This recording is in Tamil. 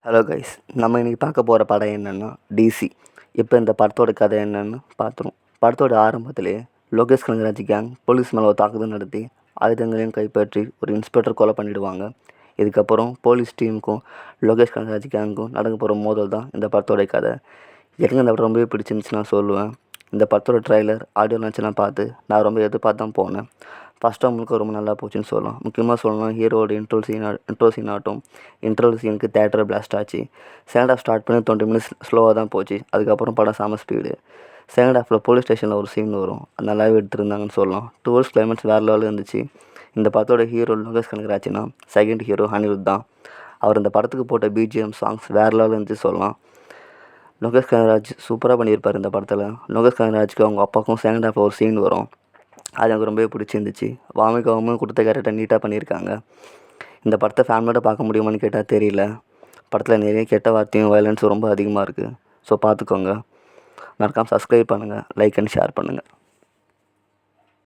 ஹலோ கைஸ், நம்ம இன்றைக்கி பார்க்க போகிற படம் என்னென்னா டிசி. இப்போ இந்த படத்தோட கதை என்னென்னு பார்த்துருவோம். படத்தோட ஆரம்பத்திலே லோகேஷ் கனகராஜ் கேங் போலீஸ் மேலே ஒரு தாக்குதல் நடத்தி ஆயுதங்களையும் கைப்பற்றி ஒரு இன்ஸ்பெக்டர் கொலை பண்ணிவிடுவாங்க. இதுக்கப்புறம் போலீஸ் டீமுக்கும் லோகேஷ் கனகராஜ் கேங்குக்கும் நடக்க போகிற மோதல் தான் இந்த படத்தோட கதை. எனக்கு இந்த படம் ரொம்பவே பிடிச்சிருந்துச்சு நான் சொல்லுவேன். இந்த படத்தோட ட்ரைலர் ஆடியோ லான்ச்லாம் பார்த்து நான் ரொம்ப எதிர்பார்த்து தான் போனேன். ஃபஸ்ட் டைம் முழுக்க ரொம்ப நல்லா போச்சுன்னு சொல்லலாம். முக்கியமாக சொல்லணும், ஹீரோட இன்ட்ரோ சீன் ஆகட்டும். இன்ட்ரோ சீனுக்கு தேட்டர் பிளாஸ்ட் ஆச்சு. செகண்ட் ஹாஃப் ஸ்டார்ட் பண்ணி 20 மினிட்ஸ் ஸ்லோவாக தான் போச்சு. அதுக்கப்புறம் படம் செம ஸ்பீடு. செகண்ட் ஹாஃபில் போலீஸ் ஸ்டேஷனில் ஒரு சீன் வரும், அது நல்லாவே எடுத்துருந்தாங்கன்னு சொல்லலாம். டுவர்ஸ் கிளைமேக்ஸ் வேறு லெவலில் இருந்துச்சு. இந்த படத்தோட ஹீரோ லோகேஷ் கனகராஜ்னா, செகண்ட் ஹீரோ அனிருத் தான். அவர் இந்த படத்துக்கு போட்ட பிஜிஎம் சாங்ஸ் வேறு லெவலில் இருந்துச்சு சொல்லலாம். லோகேஷ் கனகராஜ் சூப்பராக பண்ணியிருப்பார் இந்த படத்தில். லோகேஷ் கனகராஜுக்கு அவங்க அப்பாவுக்கும் செகண்ட் ஹாஃபில் ஒரு சீன் வரும், அது எனக்கு ரொம்பவே பிடிச்சிருந்துச்சு. வாமிகாவும் கொடுத்த கேரக்டர் நீட்டாக பண்ணியிருக்காங்க. இந்த படத்தை ஃபேமிலியோட பார்க்க முடியுமான்னு கேட்டால் தெரியல. படத்தில் நிறைய கெட்ட வார்த்தையும் வயலன்ஸும் ரொம்ப அதிகமாக இருக்குது. ஸோ பார்த்துக்கோங்க. மறக்காமல் சப்ஸ்கிரைப் பண்ணுங்கள், லைக் அண்ட் ஷேர் பண்ணுங்கள்.